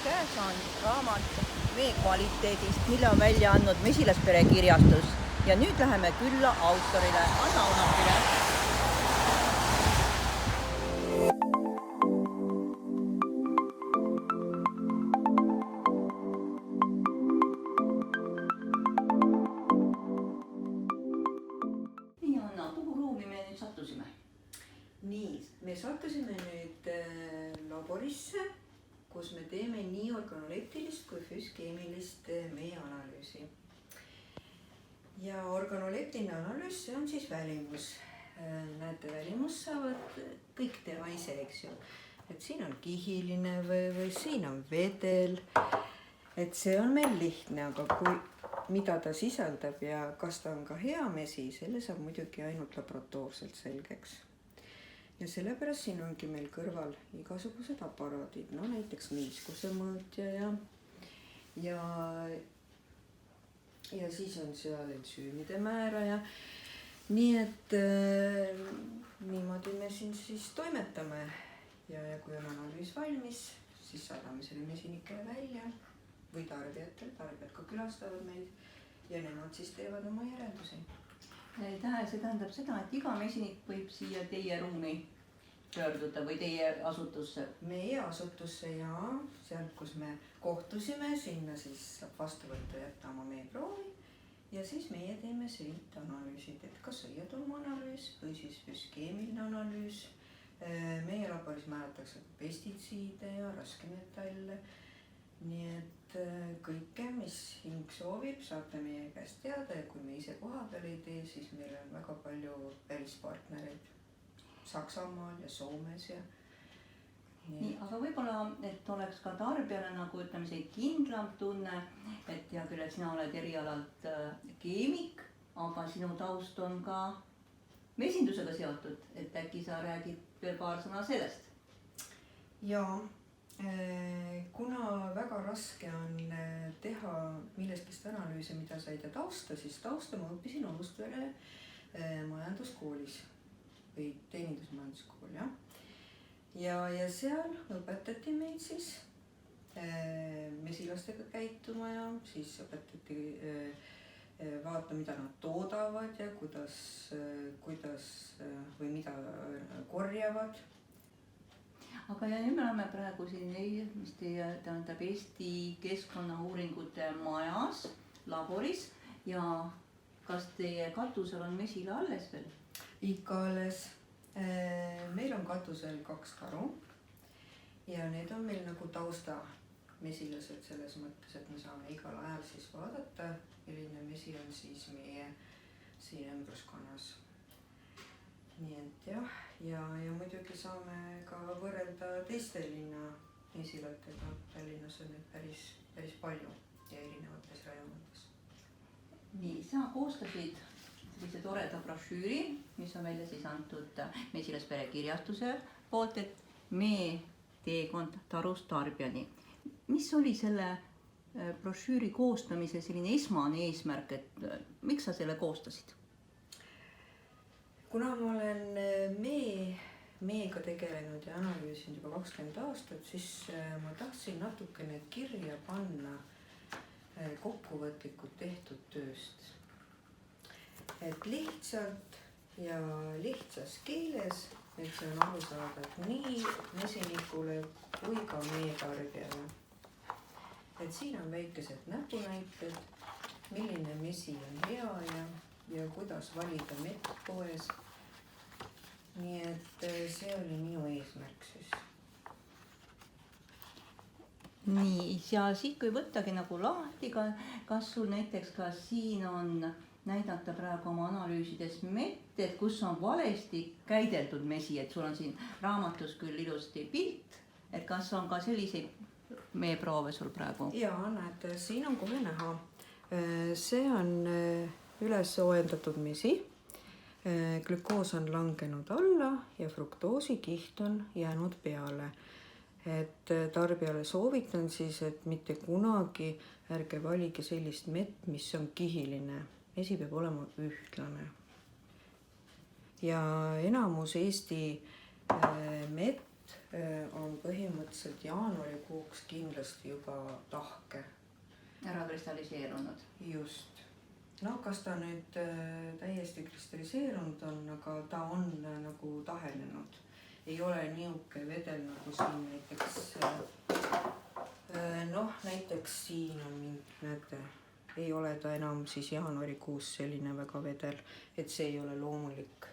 käes on raamat vee kvaliteedist, mille on välja andnud Mesilaspere kirjastus. Ja nüüd läheme külla autorile Anna Unapile. Nii Anna, kuhu ruumi me nüüd sattusime? Nii, me sattusime nüüd laborisse, kus me teeme nii organoleptilist kui füüskeemilist meie analüüsi. Ja organoleptiline analüüs, see on siis välimus. Näete, välimus saavad kõik teha ise, eks ju. Et siin on kihiline või siin on vedel. Et see on meil lihtne, aga mida ta sisaldab ja kas ta on ka hea mesi, selle saab muidugi ainult laboratoorselt selgeks. Ja sellepärast siin ongi meil kõrval igasugused aparaadid, no näiteks niiskuse mõõtja ja siis on seal ensüümide määraja. Nii et niimoodi me siin siis toimetame ja kui on analüüs valmis, siis saadame selle mesinikele välja või tarbijad ka külastavad meid ja nemad siis teevad oma järeldusi. See tähendab seda, et iga mesinik võib siia teie ruumi pöörduda või teie asutusse? Meie asutusse ja sealt, kus me kohtusime, sinna siis saab vastu võtta jätta oma meeproovi ja siis meie teeme siit analüüsid, et kas õietolmu analüüs või siis füüskeemiline analüüs. Meie laboris määratakse pestitsiide ja raskemetalle. Nii et kõike, mis hing soovib, saate meie käest teada ja kui me ise koha peal ei tee, siis meil on väga palju välispartnereid Saksamaal ja Soomes ja nii, aga võib-olla, et oleks ka tarbijale nagu ütleme see kindlam tunne, et hea küll, et sina oled erialalt keemik, aga sinu taust on ka mesindusega seotud, et äkki sa räägid veel paar sõna sellest? Jaa. Kuna väga raske on teha millestest analüüse, mida sa ei tea tausta, siis tausta ma õppisin Olustvere majanduskoolis või teenindusmajanduskool, jah. Ja seal õpetati meid siis mesilastega käituma ja siis õpetati vaata, mida nad toodavad ja kuidas või mida korjavad. Aga ja nüüd me oleme praegu siin, mis teie tähendab Eesti Keskkonnauuringute majas, laboris ja kas teie katusel on mesila alles veel? Ikka alles. Meil on katusel 2 karu ja need on meil nagu tausta mesilased selles mõttes, et me saame igal ajal siis vaadata, milline mesi on siis meie siin ümbruskonnas. Nii et jah, ja muidugi saame ka võrrelda teiste linna mesilatega. Tallinnas on nüüd päris palju ja erinevates rajoonides. Nii, sa koostasid sellise toreda brošüüri, mis on välja siis antud Mesilaspere kirjastuse poolt, et mee teekond tarust tarbijani. Mis oli selle brošüüri koostamise selline esmane eesmärk, et miks sa selle koostasid? Kuna ma olen meega tegelenud ja analüüsinud juba 20 aastat, siis ma tahtsin natukene kirja panna kokkuvõtlikult tehtud tööst. Et lihtsalt ja lihtsas keeles, et see on aru saada nii mesinikule kui ka meie tarbijale. Et siin on väikesed näpunäited, milline mesi on hea ja kuidas valida mett poes. Nii et see oli minu eesmärk siis. Nii, ja siit kui võttagi nagu lahti, kas sul näiteks ka siin on näidata praegu oma analüüsides mett, et kus on valesti käideldud mesi, et sul on siin raamatus küll ilusti pilt, et kas on ka selliseid meeproove sul praegu? Jaa, näed, siin on kohe näha. See on üles soojendatud mesi, glükoos on langenud alla ja fruktoosikiht on jäänud peale. Et tarbijale soovitan siis, et mitte kunagi ärge valige sellist mett, mis on kihiline. Mesi peab olema ühtlane. Ja enamus Eesti mett on põhimõtteliselt jaanuarikuuks kindlalt kindlasti juba tahke. ära kristalliseerunud. Just. No kas ta nüüd täiesti kristalliseerunud on, aga ta on nagu tahenenud. Ei ole niuke vedel nagu siin näiteks, näiteks siin on mind, näete, ei ole ta enam siis jaanuarikuus selline väga vedel, et see ei ole loomulik.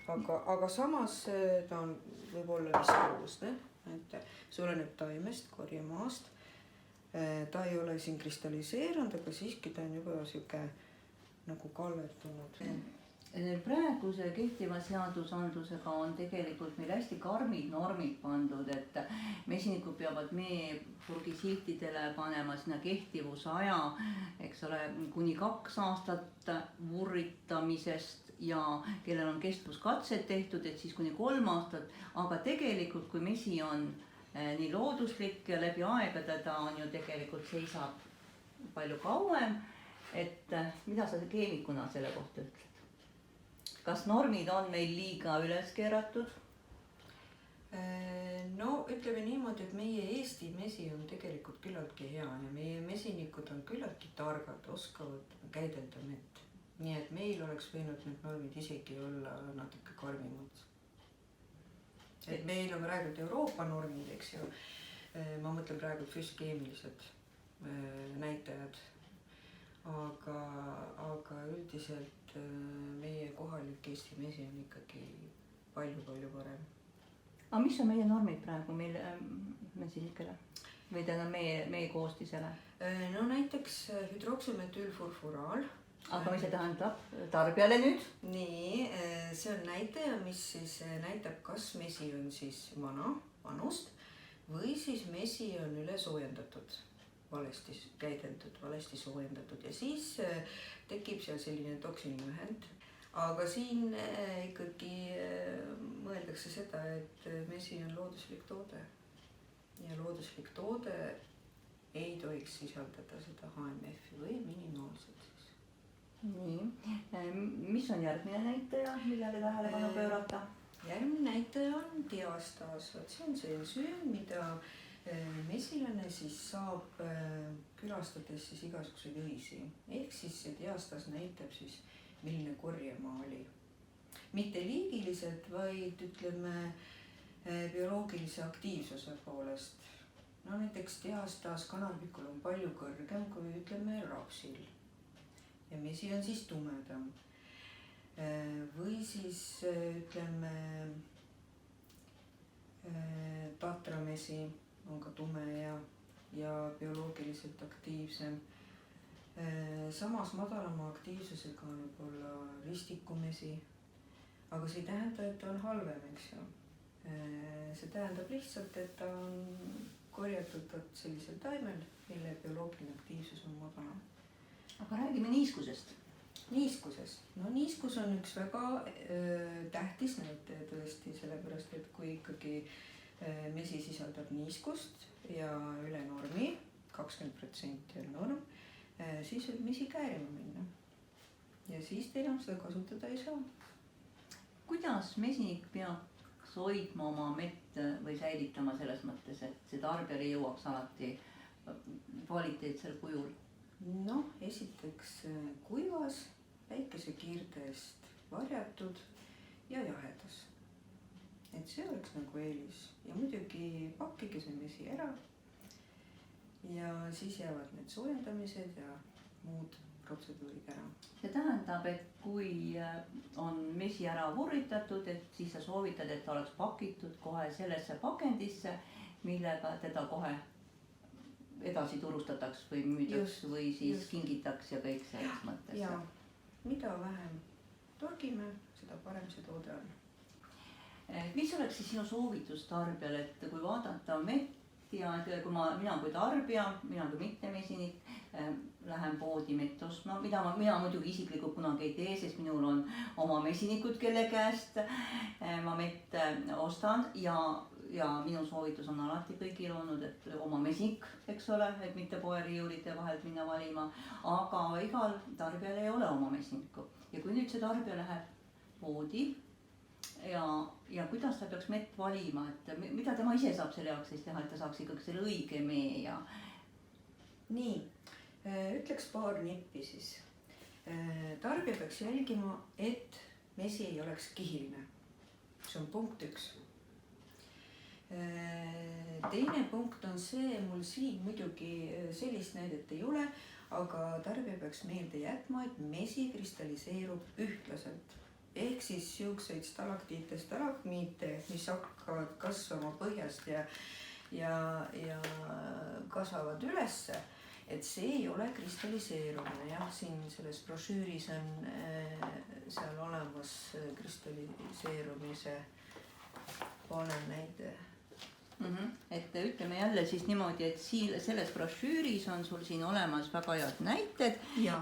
Aga samas ta on võib-olla viskoosne, näete, see oleneb taimest, korjemaast. Ta ei ole siin kristalliseerunud, aga siiski ta on juba siuke nagu kalletunud. Praeguse kehtiva seadusandlusega on tegelikult meil hästi karmid normid pandud, et mesinikud peavad meepurgisiltidele panema sinna kehtivusaja, eks ole, kuni 2 aastat vurritamisest ja kellel on kestvuskatsed tehtud, et siis kuni 3 aastat, aga tegelikult kui mesi on nii looduslik ja läbi aegade ta on ju tegelikult seisab palju kauem, et mida sa keemikuna selle kohta ütled? Kas normid on meil liiga üles keeratud? No ütleme niimoodi, et meie Eesti mesi on tegelikult küllaltki hea ja meie mesinikud on küllaltki targad, oskavad käidelda mett. Nii et meil oleks võinud need normid isegi olla natuke karmimad. Et meil on praegu Euroopa normid, eks ju. Ma mõtlen praegu füüsikeemilised näitajad. Aga üldiselt meie kohalik Eesti mesi on ikkagi palju-palju parem. Aga mis on meie normid praegu meil mesinikele? Või täna meie koostisele? No näiteks hüdroksümetüülfurfuraal. Aga mis see tähendab tarbijale nüüd? Nii, see on näitaja, mis siis näitab, kas mesi on siis vanust või siis mesi on üle soojendatud, valesti käideldud, valesti soojendatud ja siis tekib seal selline toksiiniühend. Aga siin ikkagi mõeldakse seda, et mesi on looduslik toode ja looduslik toode ei tohiks sisaldada seda HMF-i või minimaalselt. Nii, mis on järgmine näitaja, millele tähelepanu pöörata? Järgmine näitaja on diastaas. See on see ensüüm, mida mesilane siis saab külastades siis igasuguseid õisi. Ehk siis see diastaas näitab siis, milline korjemaa oli. Mitte liigiliselt, vaid ütleme bioloogilise aktiivsuse poolest. No näiteks diastaas kanarvikul on palju kõrgem kui ütleme rapsil. Ja mesi on siis tumedam. Või siis ütleme tatramesi on ka tume ja bioloogiliselt aktiivsem. Samas madalama aktiivsusega on võib-olla ristikumesi, aga see ei tähenda, et ta on halvem, eks ju. See tähendab lihtsalt, et ta on korjatud sellisel taimel, mille bioloogiline aktiivsus on madalam. Aga räägime niiskusest. Niiskusest. No niiskus on üks väga tähtis näitaja tõesti, sellepärast, et kui ikkagi mesi sisaldab niiskust ja üle normi, 20% on norm, siis võib mesi käärima minna. Ja siis te enam seda kasutada ei saa. Kuidas mesinik peaks hoidma oma mett või säilitama selles mõttes, et see tarbijale jõuaks alati kvaliteetsel kujul? No, esiteks kuivas, päikesekiirtest varjatud ja jahedas. Et see oleks nagu eelis. Ja muidugi pakkige see mesi ära ja siis jäävad need soojendamised ja muud protseduurid ära. See tähendab, et kui on mesi ära vurritatud, et siis sa soovitad, et ta oleks pakitud kohe sellesse pakendisse, millega teda kohe edasi turustataks või müüdaks või siis kingitaks ja kõik selles mõttes. Ja mida vähem torgime, seda parem see toode on. Mis oleks siis sinu soovitus tarbijale, et kui vaadata mett ja kui mina kui tarbija, mina kui mittemesinik lähen poodi mett ostma, mida mina muidugi isiklikult kunagi ei tee, sest minul on oma mesinikud, kelle käest ma mett ostan ja minu soovitus on alati kõigil olnud, et oma mesinik, eks ole, et mitte poeriiulite vahelt minna valima, aga igal tarbijal ei ole oma mesinikku. Ja kui nüüd see tarbija läheb poodi ja kuidas ta peaks mett valima, et mida tema ise saab selle jaoks siis teha, et ta saaks ikkagi selle õige mee ja. nii, ütleks paar nippi siis. Tarbija peaks jälgima, et mesi ei oleks kihiline. See on punkt 1. Teine punkt on see, mul siin muidugi sellist näidet ei ole, aga tarbija peaks meelde jätma, et mesi kristalliseerub ühtlaselt. Ehk siis siukseid stalaktiite, stalagmiite, mis hakkavad kasvama põhjast ja kasvavad ülesse, et see ei ole kristalliseerumine. Jah, siin selles brošüüris on seal olemas kristalliseerumise näide. Et ütleme jälle siis niimoodi, et selles brošüüris on sul siin olemas väga head näited,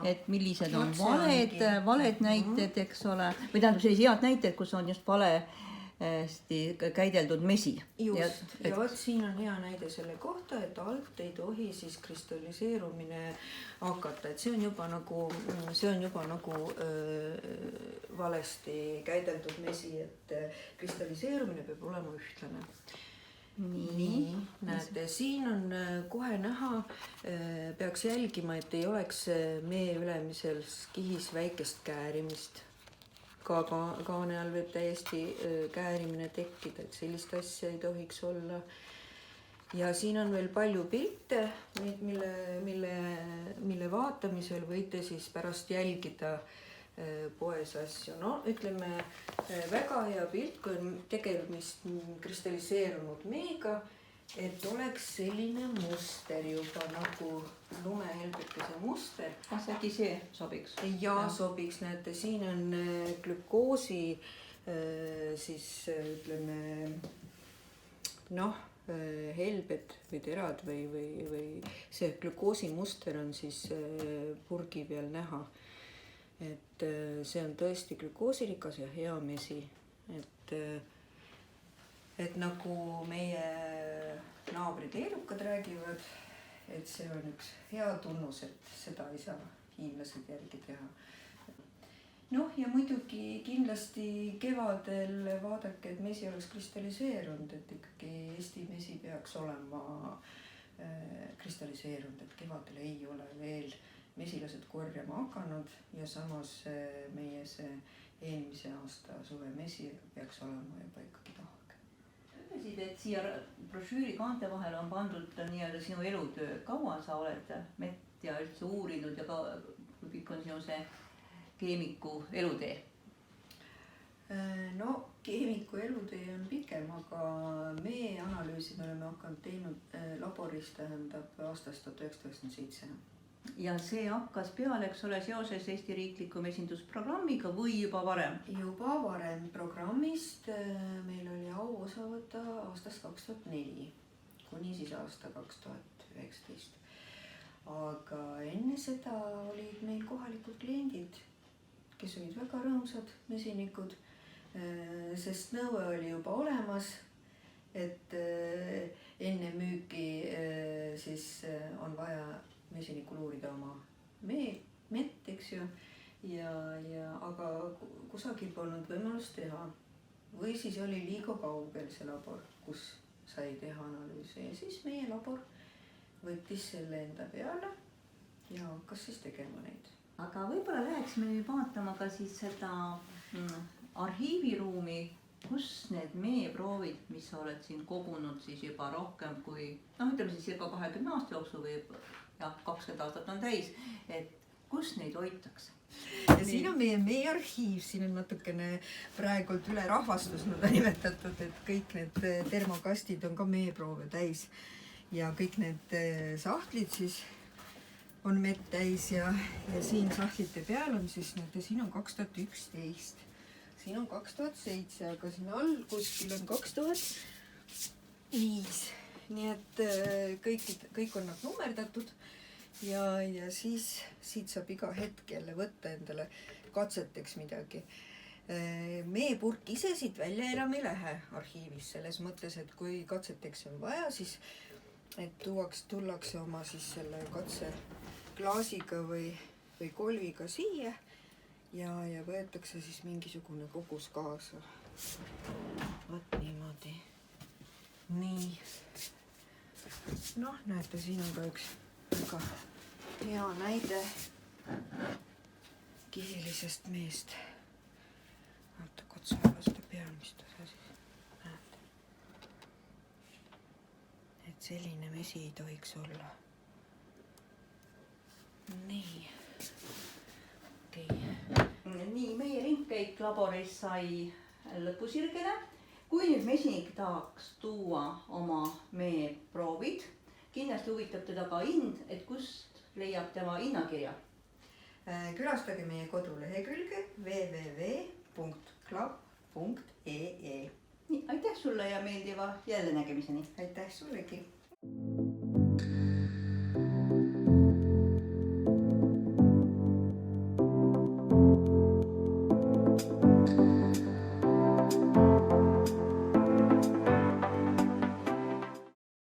et millised on valed näited, eks ole, või tähendab sellised head näited, kus on just valesti käideldud mesi. Just, ja vot siin on hea näide selle kohta, et alt ei tohi siis kristalliseerumine hakata, et see on juba nagu valesti käideldud mesi, et kristalliseerumine peab olema ühtlane. Nii, näete, siin on kohe näha, peaks jälgima, et ei oleks mee ülemisel kihis väikest käärimist. Ka kaane all võib täiesti käärimine tekkida, et sellist asja ei tohiks olla. Ja siin on veel palju pilte, mille vaatamisel võite siis pärast jälgida poes asju. No ütleme, väga hea pilt, kui on tegemist kristalliseerunud meega, et oleks selline muster juba nagu lumehelbekese muster. Kas äkki see sobiks? Ja sobiks, näete, siin on glükoosi siis ütleme helbed või terad või see glükoosi muster on siis purgi peal näha. Et see on tõesti glükoosirikas ja hea mesi, et nagu meie naabrid leedukad räägivad, et see on üks hea tunnus, et seda ei saa hiinlased järgi teha. Noh, ja muidugi kindlasti kevadel vaadake, et mesi oleks kristalliseerunud, et ikkagi Eesti mesi peaks olema kristalliseerunud, et kevadel ei ole veel mesilased korjama hakanud ja samas meie see eelmise aasta suve mesi peaks olema juba ikkagi tahke. Ütlesid, et siia brošüüri kaante vahel on pandud nii-öelda sinu elutöö. Kaua sa oled mett ja üldse uurinud ja kui pikk on sinu see keemiku elutee? No, keemiku elutee on pikem, aga mee analüüsi me oleme hakanud teinud laboris, tähendab aastast 1997. Ja see hakkas peale, eks ole, seoses Eesti riikliku mesindusprogrammiga või juba varem? Juba varem programmist meil oli au osa võtta aastast 2004 kuni siis aasta 2019. Aga enne seda olid meil kohalikud kliendid, kes olid väga rõõmsad mesinikud, sest nõue oli juba olemas, et enne müüki siis on vaja mesinikul uurida oma mett, eks ju, aga kusagil polnud võimalust teha. Või siis oli liiga kaugel see labor, kus sai teha analüüse ja siis meie labor võttis selle enda peale ja hakkas siis tegema neid. Aga võib-olla läheksime nüüd vaatama ka siis seda arhiiviruumi, kus need meeproovid, mis sa oled siin kogunud siis juba rohkem kui, ütleme siis circa 20 aasta jooksul või 20 aastat on täis, et kus neid hoitakse? Ja siin on meie arhiiv, siin on natukene praegult üle rahvastus nõnda nimetatud, et kõik need termokastid on ka meeproove täis ja kõik need sahtlid siis on mett täis ja siin sahtlite peal on siis, näete, siin on 2011, siin on 2007, aga siin all kuskil on 2005, nii et kõik on nad nummerdatud. Ja siis siit saab iga hetk jälle võtta endale katseteks midagi. Meepurk ise siit välja enam ei lähe arhiivis, selles mõttes, et kui katseteks on vaja, siis et tullakse oma siis selle katseklaasiga või kolviga siia ja võetakse siis mingisugune kogus kaasa. vot niimoodi. Nii. Noh, näete, siin on ka üks väga hea näide kihilisest meest. Vaata, katsu vastu peal, mis ta siis näete. Et selline vesi ei tohiks olla. Nii. Nii, meie ringkäik laboris sai lõpusirgele. Kui nüüd mesinik tahaks tuua oma meeproovid, kindlasti huvitab teda ka hind, et kust leiab tema hinnakirja. Külastage meie kodulehekülge www.club.ee. Nii, aitäh sulle ja meeldiva jälle nägemiseni. Aitäh sullegi!